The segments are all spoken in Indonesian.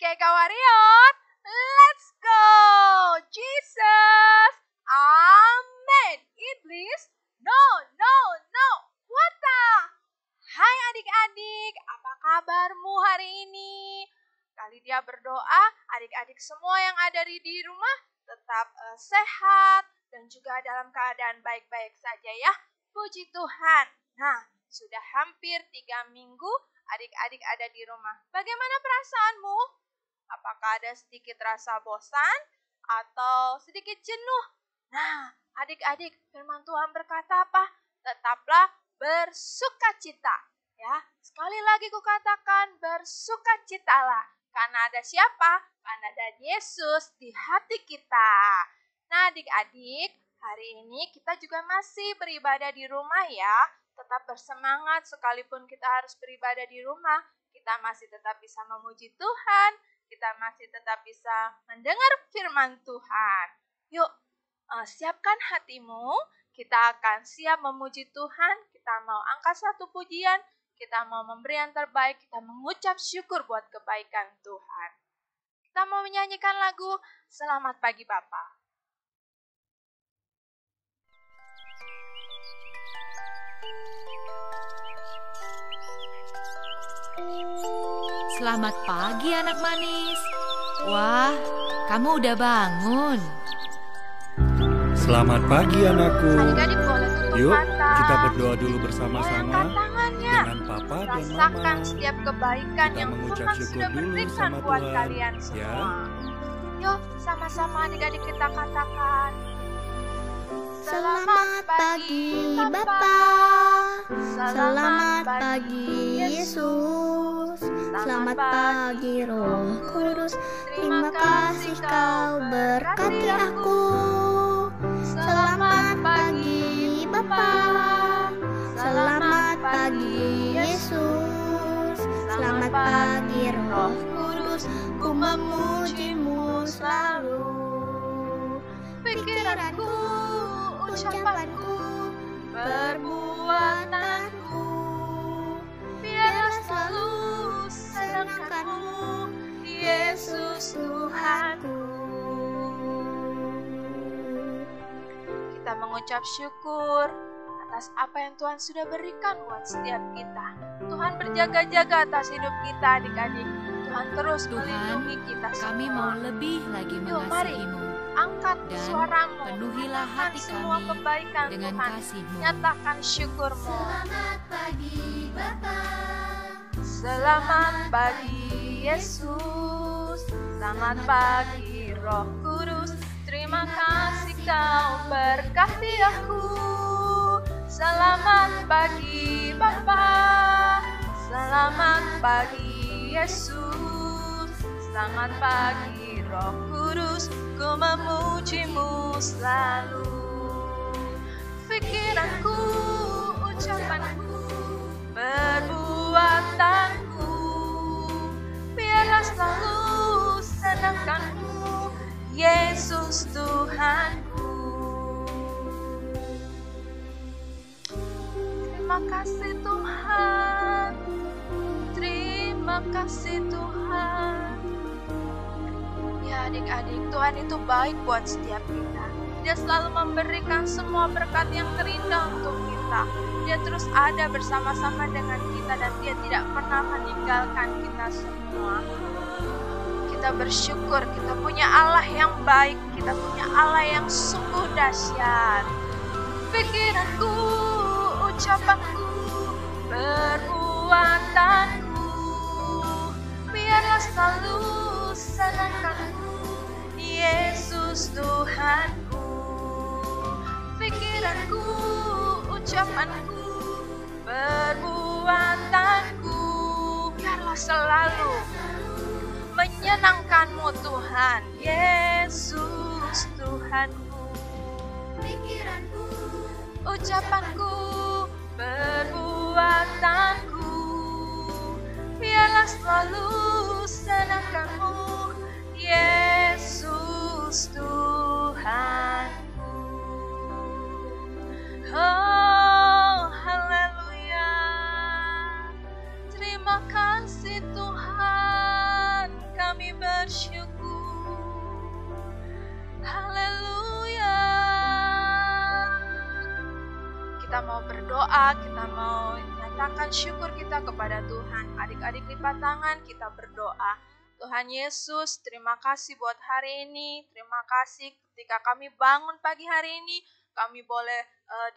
GK Warrior, let's go! Jesus, amin. Iblis, no, no, no. What the? Hai adik-adik, apa kabarmu hari ini? Kali dia berdoa, adik-adik semua yang ada di rumah tetap sehat dan juga dalam keadaan baik-baik saja ya. Puji Tuhan. Nah, sudah hampir 3 minggu adik-adik ada di rumah. Bagaimana perasaanmu? Apakah ada sedikit rasa bosan atau sedikit jenuh? Nah, adik-adik, firman Tuhan berkata apa? Tetaplah bersukacita. Ya, sekali lagi kukatakan bersukacitalah. Karena ada siapa? Karena ada Yesus di hati kita. Nah, adik-adik, hari ini kita juga masih beribadah di rumah ya. Tetap bersemangat sekalipun kita harus beribadah di rumah. Kita masih tetap bisa memuji Tuhan. Kita masih tetap bisa mendengar firman Tuhan. Yuk, siapkan hatimu. Kita akan siap memuji Tuhan. Kita mau angkat satu pujian. Kita mau memberi yang terbaik. Kita mengucap syukur buat kebaikan Tuhan. Kita mau menyanyikan lagu Selamat Pagi Bapa. Selamat pagi anak manis. Wah, kamu udah bangun. Selamat pagi anakku. Adik-adik boleh tutup Yuk, mata. kita berdoa dulu bersama-sama tangannya. dengan Papa dan Rasakan Mama. setiap kebaikan Kita yang mengucap Tuhan syukur sudah dulu berikan sama buat Tuhan, kalian semua. ya. Yuk, sama-sama adik-adik kita katakan. Selamat pagi Bapa, selamat pagi Yesus, selamat pagi Roh Kudus. Terima kasih Kau berkati aku. Selamat pagi Bapa, selamat pagi Yesus, selamat pagi Roh Kudus. Ku memuji-Mu selalu. Pikiranku, ucapanku, perbuatanku, biarlah selalu senangkan-Mu, Yesus Tuhanku. Kita mengucap syukur atas apa yang Tuhan sudah berikan buat setiap kita. Tuhan berjaga-jaga atas hidup kita adik-adik. Tuhan terus Tuhan, melindungi kita semua. Kami mau lebih lagi Yuk, mari. mengasihi-Mu. Angkat Dan suaramu, penuhilah nyatakan hati semua kami kebaikan dengan Tuhan. kasih-Mu. Nyatakan syukurmu. Selamat pagi Bapa, Selamat pagi Yesus, selamat pagi Roh Kudus. Terima kasih Kau berkati aku. Selamat pagi Bapa, selamat pagi Yesus, selamat pagi Roh Kudus. Ku memuji-Mu selalu. Pikiranku, ucapanku, perbuatanku, biarlah selalu senangkan-Mu, Yesus Tuhanku. Terima kasih Tuhan, terima kasih Tuhan. Ya adik-adik, Tuhan itu baik buat setiap kita. Dia selalu memberikan semua berkat yang terindah untuk kita. Dia terus ada bersama-sama dengan kita dan Dia tidak pernah meninggalkan kita semua. Kita bersyukur kita punya Allah yang baik, kita punya Allah yang sungguh dahsyat. Pikiranku, ucapanku, perbuatanku, biarlah selalu senangkan-Mu, Yesus Tuhanku. Pikiranku, ucapanku, perbuatanku, biarlah selalu menyenangkan-Mu Tuhan, Yesus Tuhanku. pikiranku, Ucapanku, perbuatanku, biarlah selalu senangkan-Mu, Yesus Tuhanku. Oh, haleluya. Terima kasih Tuhan, kami bersyukur. Haleluya. Kita mau berdoa, kita mau nyatakan syukur kita kepada Tuhan. Adik-adik lipat tangan, kita berdoa. Tuhan Yesus, terima kasih buat hari ini. Terima kasih ketika kami bangun pagi hari ini, kami boleh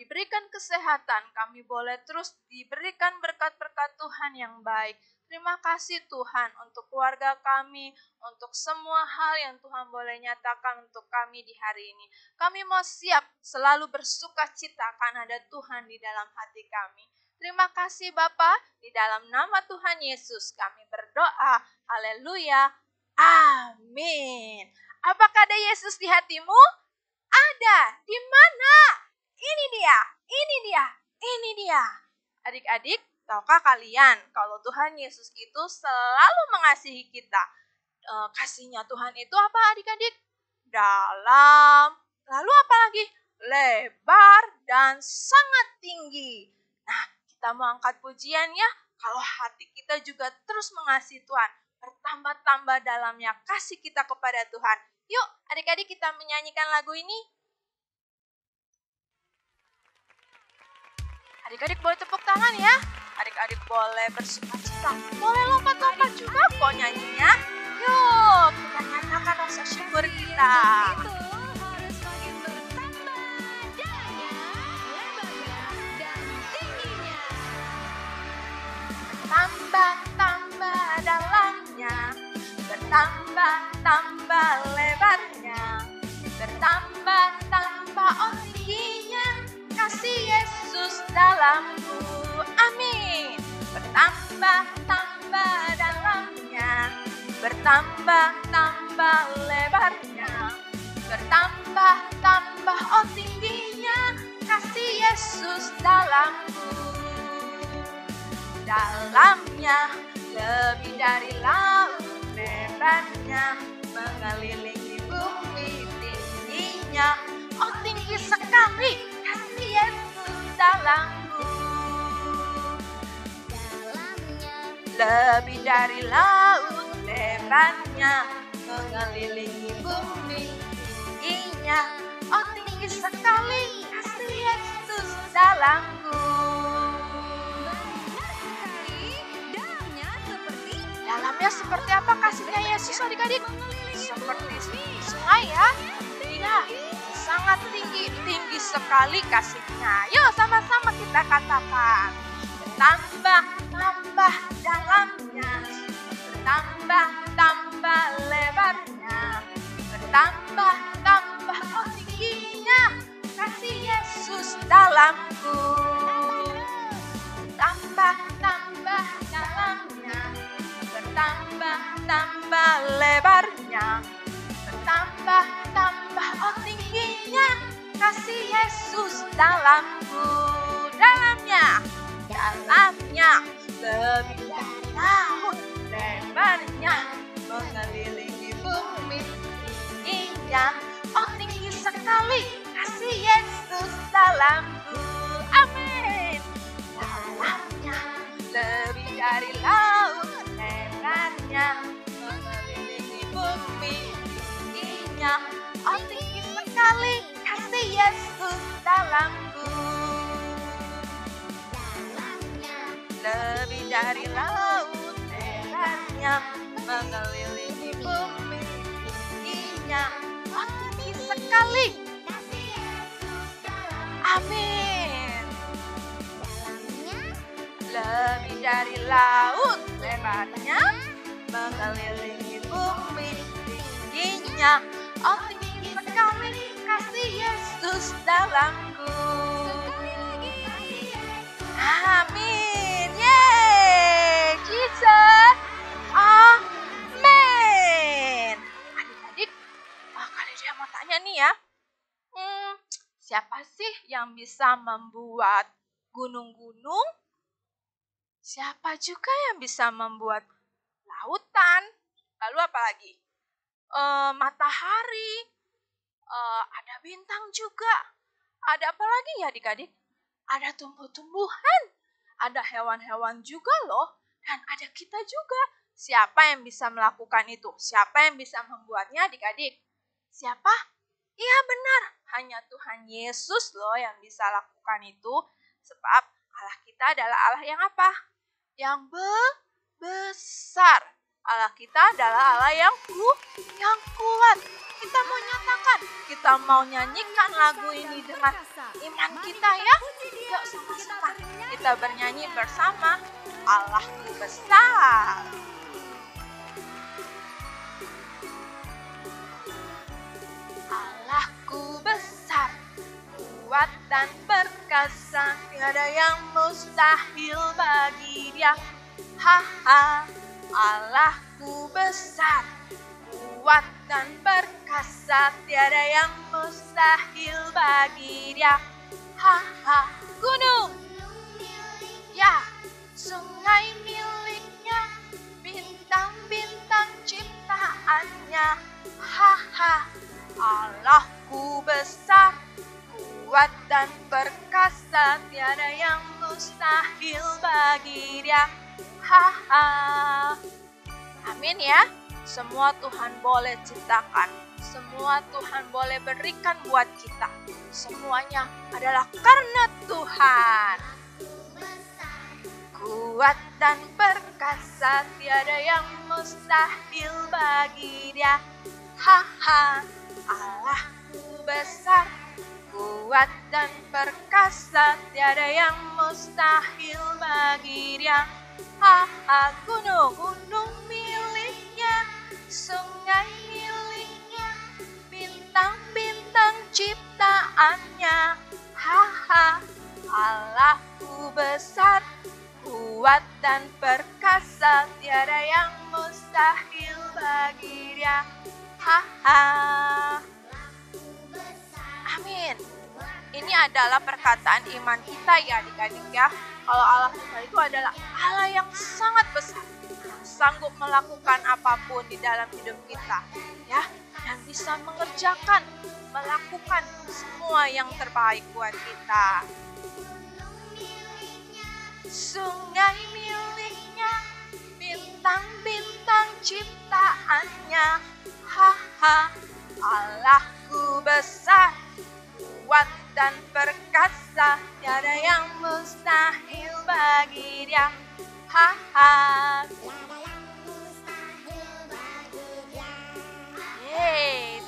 diberikan kesehatan, kami boleh terus diberikan berkat-berkat Tuhan yang baik. Terima kasih Tuhan untuk keluarga kami, untuk semua hal yang Tuhan boleh nyatakan untuk kami di hari ini. Kami mau siap selalu bersuka cita karena ada Tuhan di dalam hati kami. Terima kasih Bapa, di dalam nama Tuhan Yesus kami berdoa. Haleluya. Amin. Apakah ada Yesus di hatimu? Ada. Di mana? Ini dia, ini dia, ini dia. Adik-adik, tahukah kalian kalau Tuhan Yesus itu selalu mengasihi kita? Kasihnya Tuhan itu apa adik-adik? Dalam, lalu apa lagi? Lebar dan sangat tinggi. Nah, kita mau angkat pujian ya. Kalau hati kita juga terus mengasihi Tuhan, bertambah-tambah dalamnya kasih kita kepada Tuhan. Yuk, adik-adik kita menyanyikan lagu ini. Adik-adik boleh tepuk tangan ya. Adik-adik boleh bersukacita. Boleh lompat-lompat juga kok nyanyinya. Yuk, kita nyatakan rasa syukur kita. harus makin bertambah daya, lebarnya, dan tingginya. Bertambah-tambah dalamnya, bertambah-tambah lebarnya, bertambah-tambah tingginya, kasih Yesus dalamku. Amin. Bertambah-tambah dalamnya, bertambah-tambah lebarnya, bertambah-tambah tingginya, kasih Yesus dalamku. Dalamnya lebih dari laut, lebarnya mengelilingi bumi, tingginya tinggi sekali, kasih Yesus dalamku. Lebih dari laut, lebarnya mengelilingi bumi, tingginya tinggi sekali, kasih Yesus dalamku. Dalamnya seperti apa kasihnya Yesus adik-adik? Seperti sungai ya? Tidak, sangat tinggi, tinggi sekali kasihnya. Yuk sama-sama kita katakan. Bertambah-tambah dalamnya, bertambah-tambah lebarnya, bertambah-tambah tingginya, kasih Yesus dalamku. Tambah-tambah dalamnya, bertambah-tambah lebarnya, bertambah-tambah tingginya, kasih Yesus dalamku. Dalamnya, dalamnya lebih dari laut, lebarnya mengelilingi bumi, tingginya tinggi sekali, kasih Yesus dalamku. Amin. Dalamnya lebih dari laut, lebarnya mengelilingi bumi, tingginya tinggi sekali, kasih Yesus dalamku. Lebih dari laut, lebarnya mengelilingi bumi, tingginya tinggi sekali. Amin. Lebih dari laut, lebarnya mengelilingi bumi, tingginya tinggi sekali, kasih Yesus dalamku. Amin. Yeay, Jesus. Amin. Adik-adik, kali dia mau tanya nih ya. Siapa sih yang bisa membuat gunung-gunung? Siapa juga yang bisa membuat lautan? Lalu apa lagi? Matahari. Ada bintang juga. Ada apa lagi ya adik-adik? Ada tumbuh-tumbuhan. Ada hewan-hewan juga loh. Dan ada kita juga. Siapa yang bisa melakukan itu? Siapa yang bisa membuatnya adik-adik? Siapa? Iya benar, hanya Tuhan Yesus loh yang bisa lakukan itu. Sebab Allah kita adalah Allah yang apa? Yang besar. Allah kita adalah Allah yang kuat. Kita mau nyatakan, kita mau nyanyikan lagu ini dengan iman kita ya. Yuk sama-sama kita bernyanyi bersama. Allahku besar. Allahku besar, kuat dan perkasa, tiada yang mustahil bagi Dia. Allahku besar, kuat dan perkasa, tiada yang mustahil bagi Dia. Gunung, ya, sungai miliknya, bintang-bintang ciptaannya. Allahku besar, kuat dan perkasa, tiada yang mustahil bagi Dia. Amin ya. Semua Tuhan boleh ciptakan, semua Tuhan boleh berikan buat kita. Semuanya adalah karena Tuhan. Kuat dan perkasa, tiada yang mustahil bagi Dia. Allahku besar, kuat dan perkasa, tiada yang mustahil bagi Dia. Gunung miliknya, sungai miliknya, bintang-bintang ciptaannya. Allahku besar, kuat dan perkasa, tiada yang mustahil bagi Dia. Amin. Ini adalah perkataan iman kita ya adik-adik ya. Kalau Allah kita itu adalah Allah yang sangat besar, yang sanggup melakukan apapun di dalam hidup kita ya, dan bisa mengerjakan, melakukan semua yang terbaik buat kita. Sungai miliknya, bintang-bintang ciptaannya. Allahku besar, kuat dan perkasa, tiada yang mustahil bagi Dia.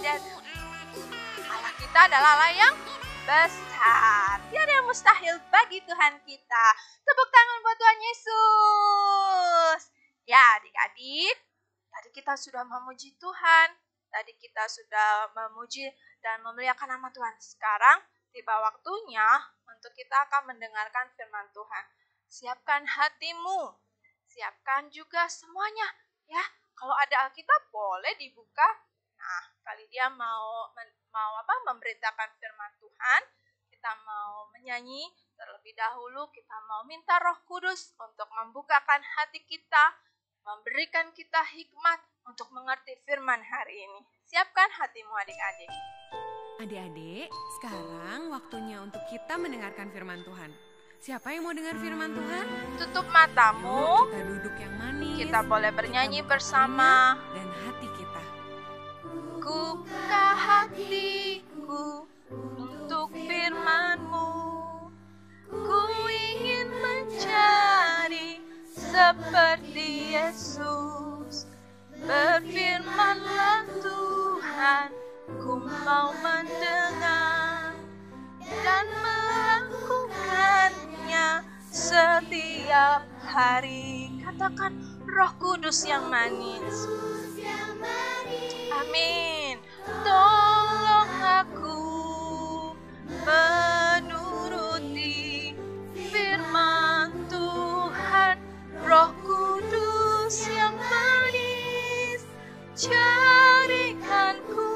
Dan Allah kita adalah Allah yang besar, tiada yang mustahil bagi Tuhan kita. Tepuk tangan buat Tuhan Yesus. Ya adik-adik, tadi kita sudah memuji Tuhan, tadi kita sudah memuji dan memuliakan nama Tuhan. Sekarang tiba waktunya untuk kita akan mendengarkan firman Tuhan. Siapkan hatimu, siapkan juga semuanya ya. Kalau ada Alkitab boleh dibuka. Nah, kali dia mau memberitakan firman Tuhan, kita mau menyanyi terlebih dahulu, kita mau minta Roh Kudus untuk membukakan hati kita, memberikan kita hikmat untuk mengerti firman hari ini. Siapkan hatimu adik-adik. Adik-adik, sekarang waktunya untuk kita mendengarkan firman Tuhan. Siapa yang mau dengar firman Tuhan? Tutup matamu, Kita duduk yang manis. kita boleh bernyanyi kita buka bersama. telinga dan hati kita. Ku buka hatiku untuk firman-Mu. Ku ingin menjadi seperti Yesus. Berfirmanlah Tuhan, ku mau mendengar dan melakukannya setiap hari. Katakan Roh Kudus yang manis. Amin. Tolong aku menuruti firman Tuhan. Roh Kudus yang manis, jadikanku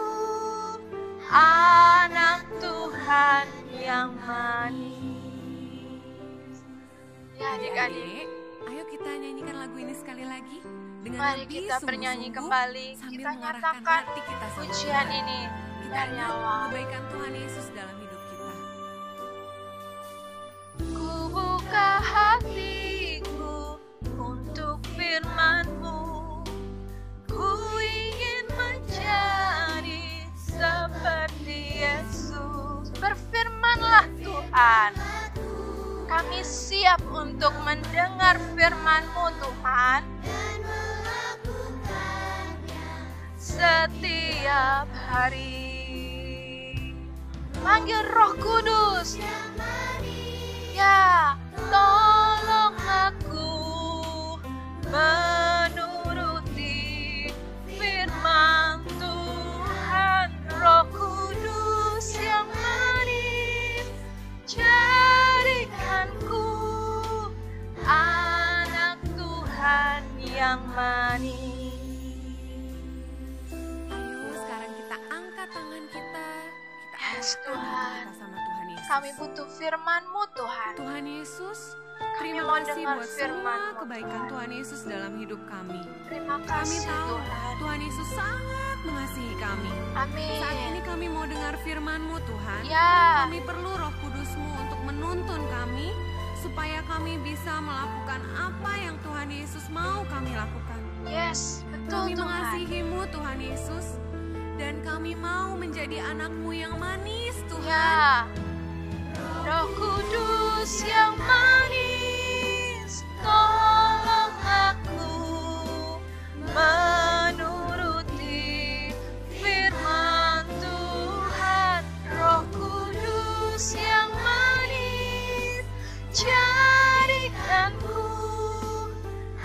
anak Tuhan yang manis. Ya adik-adik, Ayo kita nyanyikan lagu ini sekali lagi. Dengan mari hati kita bernyanyi sungguh-sungguh, kembali. sambil Kita mengarahkan nyatakan hati kita sama pujian Tuhan. ini Kita dari ingat awal. kebaikan Tuhan Yesus dalam hidup kita. Ku buka hatiku untuk firman-Mu. mendengar firman-Mu Tuhan setiap hari. Panggil Roh Kudus. Ya, tolong aku menuruti firman Tuhan. Roh Kudus yang manis, jadikanku anak Tuhan yang manis. Ayo sekarang kita angkat tangan kita. Kita Yes, arahkan Tuhan. hati kita sama Tuhan Yesus. Kami butuh firman-Mu Tuhan. Tuhan Yesus, Kami terima mau kasih dengar buat semua firman-Mu, kebaikan Tuhan. Tuhan Yesus dalam hidup kami. Terima Kami kasih tahu Tuhan. Tuhan Yesus sangat mengasihi kami. Saat ini Amin. kami mau dengar firman-Mu Tuhan. Ya, Kami perlu Roh Kudus-Mu untuk menuntun kami supaya kami bisa melakukan apa yang Tuhan Yesus mau kami lakukan. yes, betul Kami Tuhan. mengasihi-Mu Tuhan Yesus dan kami mau menjadi anak-Mu yang manis Tuhan. Ya, Roh Kudus yang manis, tolong aku menuruti firman Tuhan. Roh Kudus yang manis, jadikanku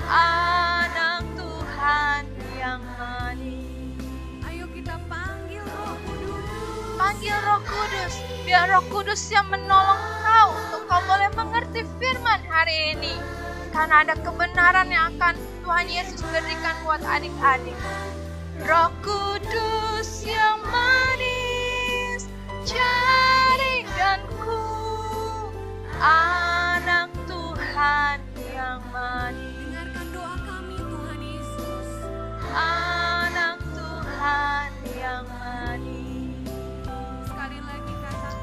anak Tuhan yang manis. Ayo kita panggil Roh Kudus. Panggil Roh Kudus, biar Roh Kudus yang menolong kau untuk kau boleh mengerti firman hari ini. Karena ada kebenaran yang akan Tuhan Yesus berikan buat adik-adik. Roh Kudus yang manis, jadikanku anak Tuhan yang manis. Dengarkan doa kami Tuhan Yesus. Anak Tuhan yang manis. Sekali lagi katakan,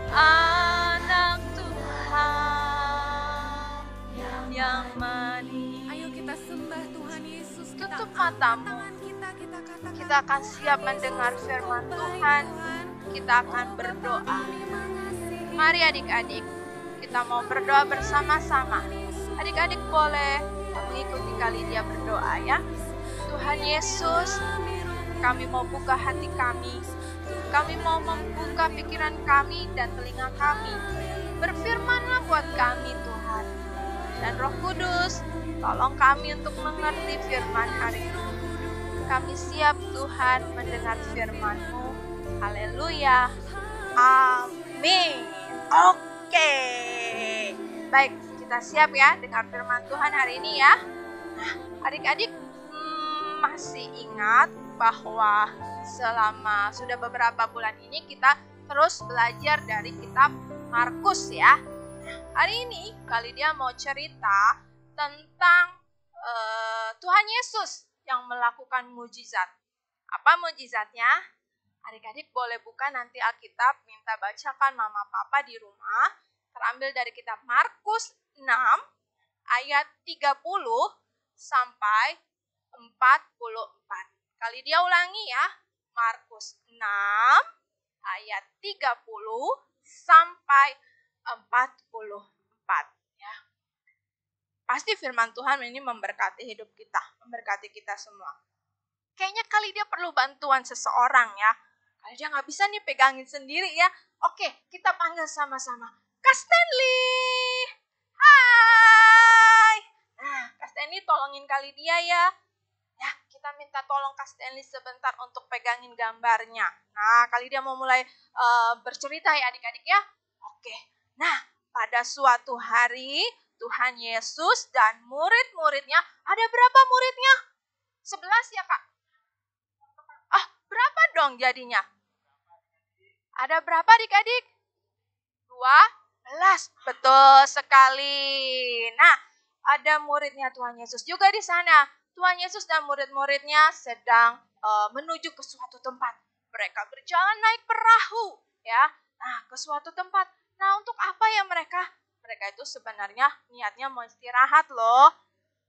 Anak Tuhan yang manis. ayo kita sembah Tuhan Yesus. Kita Tutup angkat matamu. tangan kita katakan. Kita akan siap mendengar firman Tuhan. Kita akan berdoa. Mari adik-adik, kita mau berdoa bersama-sama. Adik-adik boleh mengikuti kali dia berdoa ya. Tuhan Yesus, kami mau buka hati kami. Kami mau membuka pikiran kami dan telinga kami. Berfirmanlah buat kami Tuhan. Dan Roh Kudus, tolong kami untuk mengerti firman hari ini. Kami siap Tuhan mendengar firman-Mu. Haleluya. Amin. Oke. Baik, kita siap ya dengar firman Tuhan hari ini ya. Nah, adik-adik masih ingat bahwa selama sudah beberapa bulan ini kita terus belajar dari kitab Markus ya. Hari ini kali dia mau cerita tentang Tuhan Yesus yang melakukan mujizat. Apa mujizatnya? Adik-adik boleh buka nanti Alkitab, minta bacakan mama papa di rumah. Terambil dari kitab Markus 6 ayat 30 sampai 44. Kali dia ulangi ya. Markus 6 ayat 30 sampai 44 ya. Pasti firman Tuhan ini memberkati hidup kita, memberkati kita semua. Kayaknya kali dia perlu bantuan seseorang ya. Kali dia nggak bisa nih pegangin sendiri ya. Oke, kita panggil sama-sama. Kak Stanley. Hai. Nah, Kak Stanley tolongin kali dia ya. Ya, kita minta tolong Kak Stanley sebentar untuk pegangin gambarnya. Nah, kali dia mau mulai bercerita ya adik-adik ya. Oke, nah pada suatu hari Tuhan Yesus dan murid-muridnya, ada berapa muridnya? 11 ya Kak? Berapa dong jadinya? Ada berapa adik-adik? 12, betul sekali. Nah, ada muridnya Tuhan Yesus juga di sana. Tuhan Yesus dan murid-muridnya sedang menuju ke suatu tempat. Mereka berjalan naik perahu, ya. Nah, ke suatu tempat. Nah, untuk apa ya mereka? Mereka itu sebenarnya niatnya mau istirahat loh.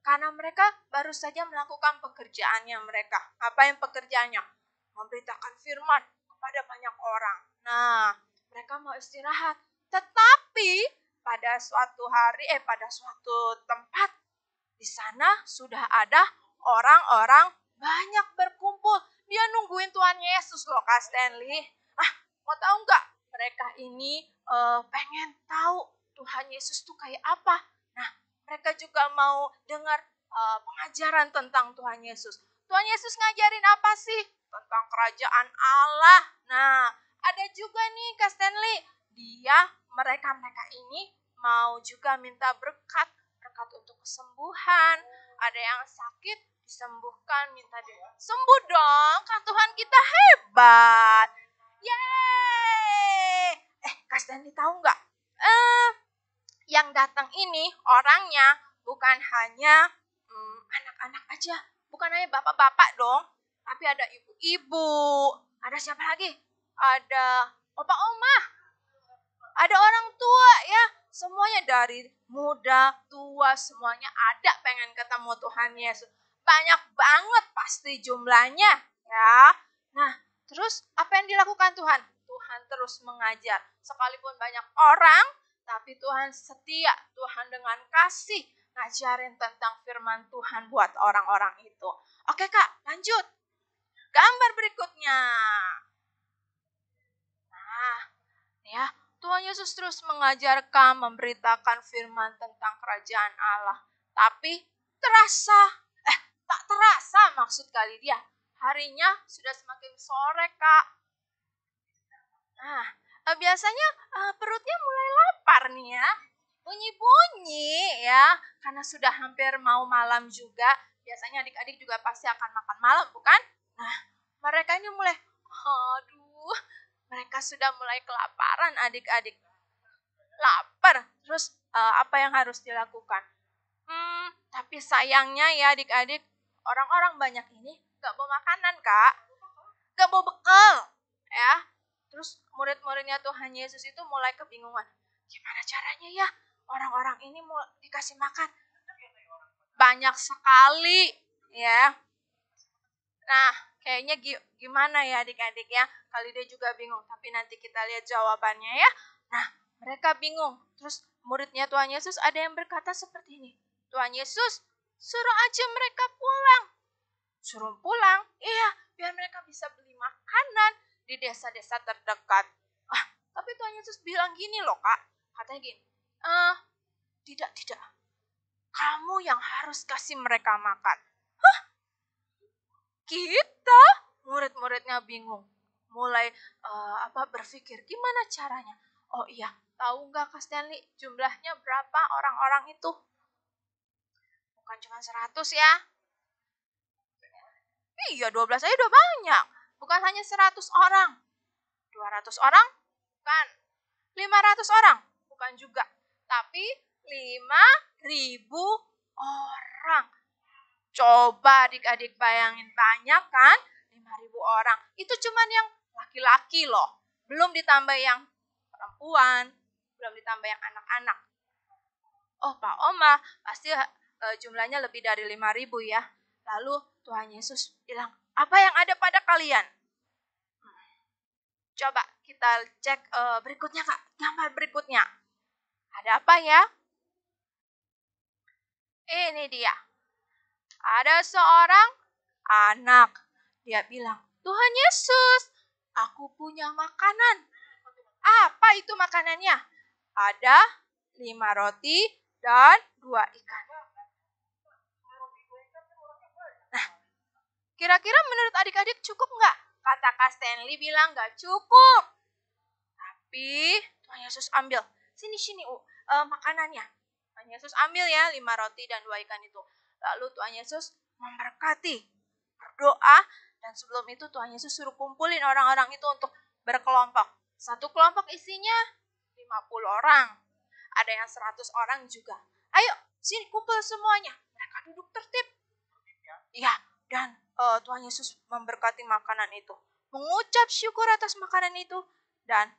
Karena mereka baru saja melakukan pekerjaannya mereka. Apa yang pekerjaannya? Memberitakan firman kepada banyak orang. Nah, mereka mau istirahat. Tetapi pada suatu tempat di sana sudah ada orang-orang banyak berkumpul. Dia nungguin Tuhan Yesus loh Kak Stanley. Mau tahu nggak? Mereka ini pengen tahu Tuhan Yesus tuh kayak apa. Nah, mereka juga mau dengar pengajaran tentang Tuhan Yesus. Tuhan Yesus ngajarin apa sih? Tentang kerajaan Allah. Nah, ada juga nih Kak Stanley. Mereka ini mau juga minta berkat untuk kesembuhan. Ada yang sakit disembuhkan, minta sembuh dong. Kan Tuhan kita hebat. Yeay! Kak Stanley tahu nggak? Yang datang ini orangnya bukan hanya anak-anak aja, bukan hanya bapak-bapak dong, tapi ada ibu-ibu, ada siapa lagi? Ada opa-oma, ada orang tua ya, semuanya dari muda, tua, semuanya ada pengen ketemu Tuhan Yesus. Banyak banget pasti jumlahnya ya. Nah, terus apa yang dilakukan Tuhan? Tuhan terus mengajar. Sekalipun banyak orang, tapi Tuhan setia. Tuhan dengan kasih ngajarin tentang firman Tuhan buat orang-orang itu. Oke Kak, lanjut. Gambar berikutnya. Nah, ya, Tuhan Yesus terus mengajarkan, memberitakan firman tentang kerajaan Allah. Tapi tak terasa maksud kali dia. Harinya sudah semakin sore Kak. Nah, biasanya perutnya mulai lapar nih ya. Bunyi-bunyi ya. Karena sudah hampir mau malam juga. Biasanya adik-adik juga pasti akan makan malam bukan? Nah, mereka ini mulai, mereka sudah mulai kelaparan adik-adik. Lapar. Terus apa yang harus dilakukan? Tapi sayangnya ya adik-adik, orang-orang banyak ini gak bawa makanan Kak. Gak bawa bekal ya. Terus murid-muridnya Tuhan Yesus itu mulai kebingungan. Gimana caranya ya orang-orang ini mau dikasih makan? Banyak sekali ya. Nah, kayaknya gimana ya adik-adik ya. Kali dia juga bingung. Tapi nanti kita lihat jawabannya ya. Nah, mereka bingung. Terus muridnya Tuhan Yesus ada yang berkata seperti ini. Tuhan Yesus, suruh aja mereka pulang. Suruh pulang? Iya, biar mereka bisa beli makanan di desa-desa terdekat. Tapi Tuhan Yesus bilang gini loh Kak. Katanya gini, tidak. Kamu yang harus kasih mereka makan. Kita? Murid-muridnya bingung. Mulai berpikir, gimana caranya? Oh iya, tahu nggak Kak Stanley jumlahnya berapa orang-orang itu? Bukan cuma 100 ya. Iya, 12 aja udah banyak. Bukan hanya 100 orang. 200 orang? Bukan. 500 orang? Bukan juga. Tapi 5.000 orang. Coba adik-adik bayangin, banyak kan? 5.000 orang. Itu cuman yang laki-laki loh. Belum ditambah yang perempuan. Belum ditambah yang anak-anak. Oh Pak Oma, pasti jumlahnya lebih dari 5.000 ya. Lalu Tuhan Yesus bilang, apa yang ada pada kalian? Coba kita cek berikutnya Kak, gambar berikutnya. Ada apa ya? Ini dia. Ada seorang anak. Dia bilang, Tuhan Yesus, aku punya makanan. Apa itu makanannya? Ada 5 roti dan 2 ikan. Nah, kira-kira menurut adik-adik cukup nggak? Kata Kak Stanley bilang nggak cukup. Tapi Tuhan Yesus ambil. Sini makanannya. Tuhan Yesus ambil ya 5 roti dan 2 ikan itu. Lalu Tuhan Yesus memberkati, berdoa, dan sebelum itu Tuhan Yesus suruh kumpulin orang-orang itu untuk berkelompok. Satu kelompok isinya 50 orang. Ada yang 100 orang juga. Ayo, sini kumpul semuanya. Mereka duduk tertib. Ya, dan Tuhan Yesus memberkati makanan itu. Mengucap syukur atas makanan itu. Dan,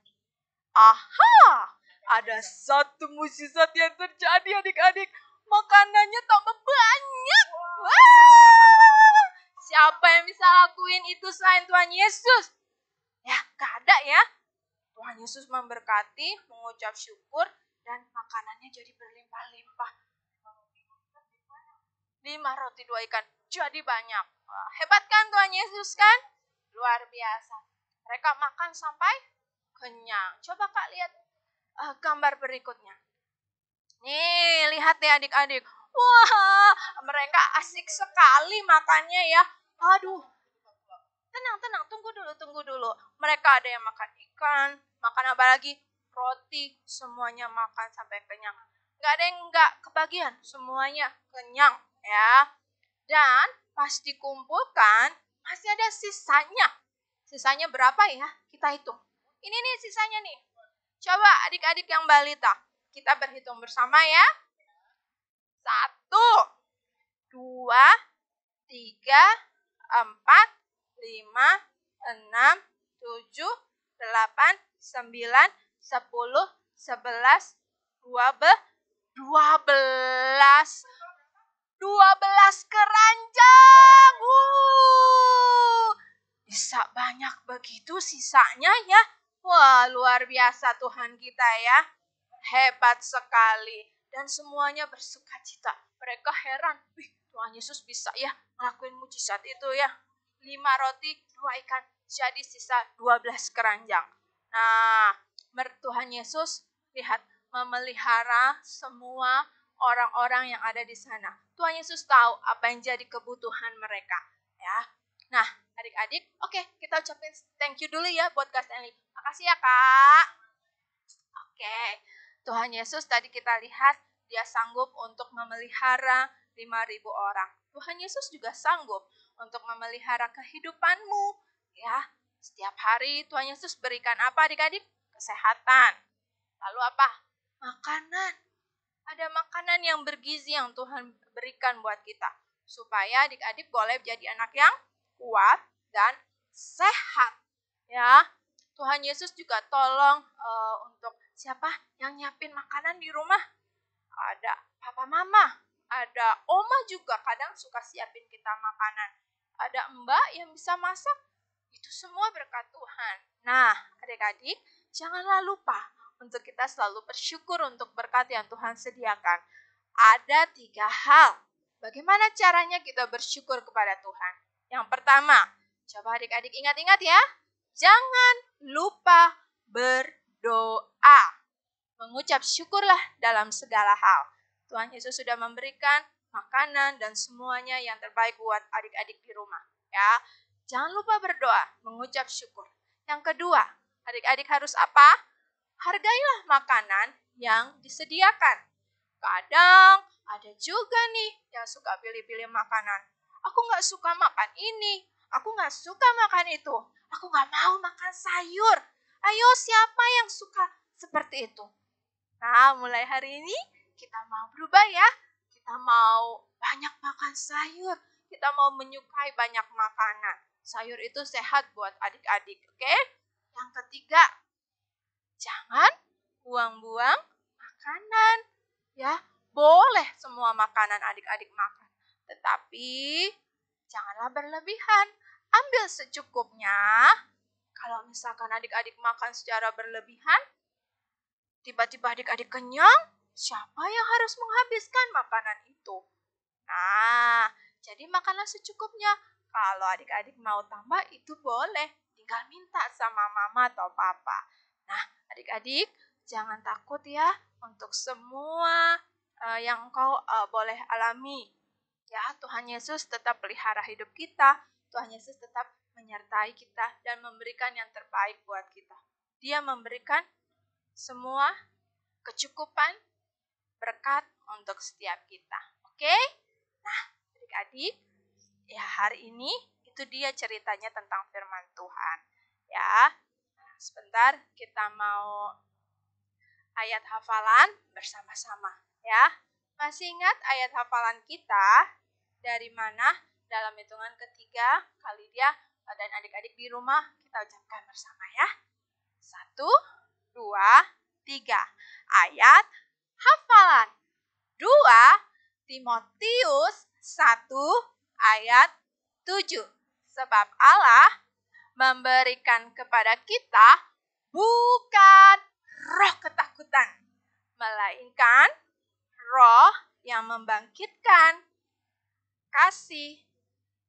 ada satu mukjizat yang terjadi adik-adik. Makanannya tambah banyak. Wah! Siapa yang bisa lakuin itu selain Tuhan Yesus? Ya, gak ada ya. Tuhan Yesus memberkati, mengucap syukur, dan makanannya jadi berlimpah-limpah. 5 roti 2 ikan, jadi banyak. Wah, hebat kan Tuhan Yesus kan? Luar biasa. Mereka makan sampai kenyang. Coba Kak lihat gambar berikutnya. Nih, lihat deh adik-adik. Wah, mereka asik sekali makannya ya. Aduh, tenang, tunggu dulu. Mereka ada yang makan ikan, makan apa lagi? Roti, semuanya makan sampai kenyang. Nggak ada yang nggak kebagian, semuanya kenyang ya. Dan pas dikumpulkan, masih ada sisanya. Sisanya berapa ya? Kita hitung. Ini nih sisanya nih. Coba adik-adik yang balita, kita berhitung bersama ya. 1, 2, 3, 4, 5, 6, 7, 8, 9, 10, 11, 12 keranjang. Bisa banyak begitu sisanya ya. Wah, luar biasa Tuhan kita ya. Hebat sekali. Dan semuanya bersuka cita. Mereka heran. Wih, Tuhan Yesus bisa ya ngelakuin mujizat itu ya. 5 roti, 2 ikan. Jadi sisa 12 keranjang. Nah, Tuhan Yesus lihat memelihara semua orang-orang yang ada di sana. Tuhan Yesus tahu apa yang jadi kebutuhan mereka. Ya. Nah, adik-adik, oke, kita ucapin thank you dulu ya buat Kak Stanley. Makasih ya Kak. Oke, Tuhan Yesus tadi kita lihat dia sanggup untuk memelihara 5.000 orang. Tuhan Yesus juga sanggup untuk memelihara kehidupanmu. Ya, setiap hari Tuhan Yesus berikan apa adik-adik? Kesehatan. Lalu apa? Makanan. Ada makanan yang bergizi yang Tuhan berikan buat kita. Supaya adik-adik boleh jadi anak yang kuat dan sehat. Ya, Tuhan Yesus juga tolong untuk siapa yang nyiapin makanan di rumah. Ada papa mama, ada oma juga kadang suka siapin kita makanan. Ada mbak yang bisa masak. Itu semua berkat Tuhan. Nah, adik-adik, janganlah lupa untuk kita selalu bersyukur untuk berkat yang Tuhan sediakan. Ada 3 hal. Bagaimana caranya kita bersyukur kepada Tuhan? Yang pertama, coba adik-adik ingat-ingat ya. Jangan lupa berdoa. Mengucap syukurlah dalam segala hal. Tuhan Yesus sudah memberikan makanan dan semuanya yang terbaik buat adik-adik di rumah. Ya, jangan lupa berdoa, mengucap syukur. Yang kedua, adik-adik harus apa? Hargailah makanan yang disediakan. Kadang ada juga nih yang suka pilih-pilih makanan. Aku gak suka makan ini, aku gak suka makan itu, aku gak mau makan sayur. Ayo, siapa yang suka seperti itu? Nah, mulai hari ini kita mau berubah ya. Kita mau banyak makan sayur. Kita mau menyukai banyak makanan. Sayur itu sehat buat adik-adik, oke? Yang ketiga, jangan buang-buang makanan. Ya, boleh semua makanan adik-adik makan. Tetapi janganlah berlebihan. Ambil secukupnya. Kalau misalkan adik-adik makan secara berlebihan, tiba-tiba adik-adik kenyang, siapa yang harus menghabiskan makanan itu? Nah, jadi makanlah secukupnya. Kalau adik-adik mau tambah, itu boleh. Tinggal minta sama mama atau papa. Nah, adik-adik, jangan takut ya untuk semua yang kau boleh alami. Ya, Tuhan Yesus tetap pelihara hidup kita. Tuhan Yesus tetap menyertai kita dan memberikan yang terbaik buat kita. Dia memberikan semua kecukupan berkat untuk setiap kita. Oke? Nah, adik-adik, ya hari ini itu dia ceritanya tentang firman Tuhan. Ya, sebentar kita mau ayat hafalan bersama-sama. Ya, masih ingat ayat hafalan kita dari mana? Dalam hitungan ketiga, kali dia dan adik-adik di rumah kita ucapkan bersama ya. 1, 2, 3. Ayat hafalan. 2 Timotius 1 ayat 7. Sebab Allah memberikan kepada kita bukan roh ketakutan, melainkan Roh yang membangkitkan kasih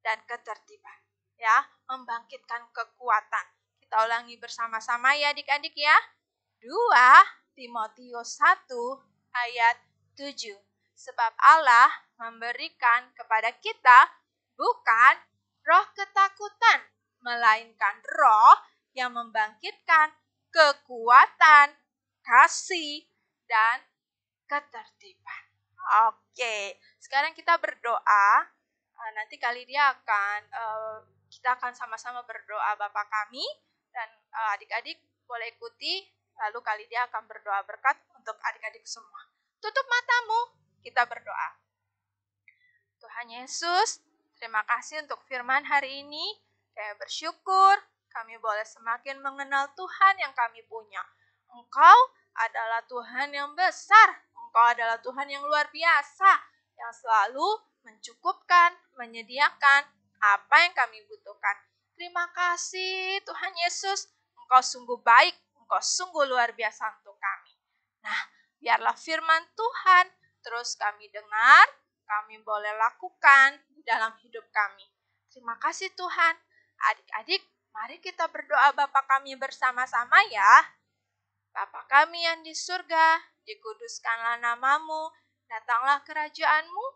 dan ketertiban. Ya, membangkitkan kekuatan. Kita ulangi bersama-sama ya adik-adik ya. 2 Timotius 1 ayat 7. Sebab Allah memberikan kepada kita bukan roh ketakutan, melainkan roh yang membangkitkan kekuatan, kasih, dan ketertiban. Oke, sekarang kita berdoa. Nanti kita akan sama-sama berdoa Bapa kami, dan adik-adik boleh ikuti, lalu Kalidia akan berdoa berkat untuk adik-adik semua. Tutup matamu, kita berdoa. Tuhan Yesus, terima kasih untuk firman hari ini. Kami bersyukur, kami boleh semakin mengenal Tuhan yang kami punya. Engkau adalah Tuhan yang besar, Engkau adalah Tuhan yang luar biasa, yang selalu mencukupkan, menyediakan apa yang kami butuhkan. Terima kasih Tuhan Yesus, Engkau sungguh baik, Engkau sungguh luar biasa untuk kami. Nah, biarlah firman Tuhan terus kami dengar, kami boleh lakukan di dalam hidup kami. Terima kasih Tuhan. Adik-adik, mari kita berdoa Bapa kami bersama-sama ya. Bapa kami yang di surga, dikuduskanlah namamu, datanglah kerajaanmu,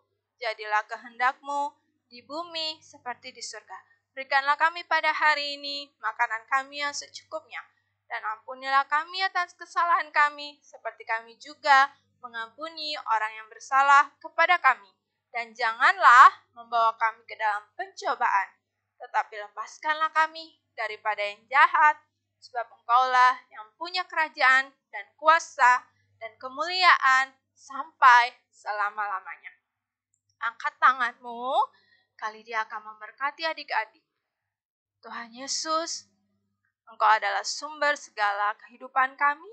jadilah kehendak-Mu di bumi seperti di surga. Berikanlah kami pada hari ini makanan kami yang secukupnya, dan ampunilah kami atas kesalahan kami, seperti kami juga mengampuni orang yang bersalah kepada kami. Dan janganlah membawa kami ke dalam pencobaan, tetapi lepaskanlah kami daripada yang jahat, sebab Engkaulah yang punya kerajaan dan kuasa dan kemuliaan sampai selama-lamanya. Angkat tanganmu, Kalidia akan memberkati adik-adik. Tuhan Yesus, Engkau adalah sumber segala kehidupan kami.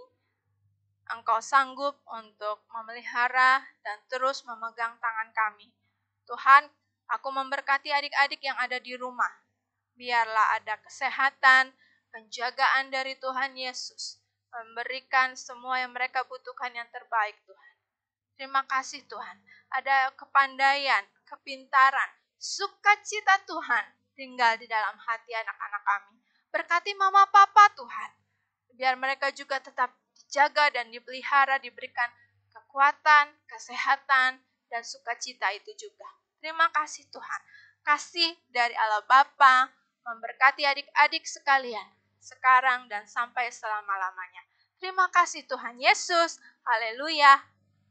Engkau sanggup untuk memelihara dan terus memegang tangan kami. Tuhan, aku memberkati adik-adik yang ada di rumah. Biarlah ada kesehatan, penjagaan dari Tuhan Yesus, memberikan semua yang mereka butuhkan yang terbaik Tuhan. Terima kasih Tuhan, ada kepandaian, kepintaran, sukacita Tuhan tinggal di dalam hati anak-anak kami. Berkati mama papa Tuhan, biar mereka juga tetap dijaga dan dipelihara, diberikan kekuatan, kesehatan, dan sukacita itu juga. Terima kasih Tuhan. Kasih dari Allah Bapa memberkati adik-adik sekalian, sekarang dan sampai selama-lamanya. Terima kasih Tuhan Yesus. Haleluya.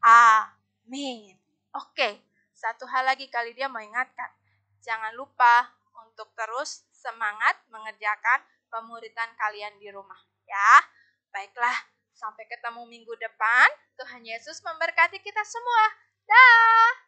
Amin. Oke, satu hal lagi Kalidia mau ingatkan. Jangan lupa untuk terus semangat mengerjakan pemuritan kalian di rumah. Ya, baiklah. Sampai ketemu minggu depan. Tuhan Yesus memberkati kita semua. Dah.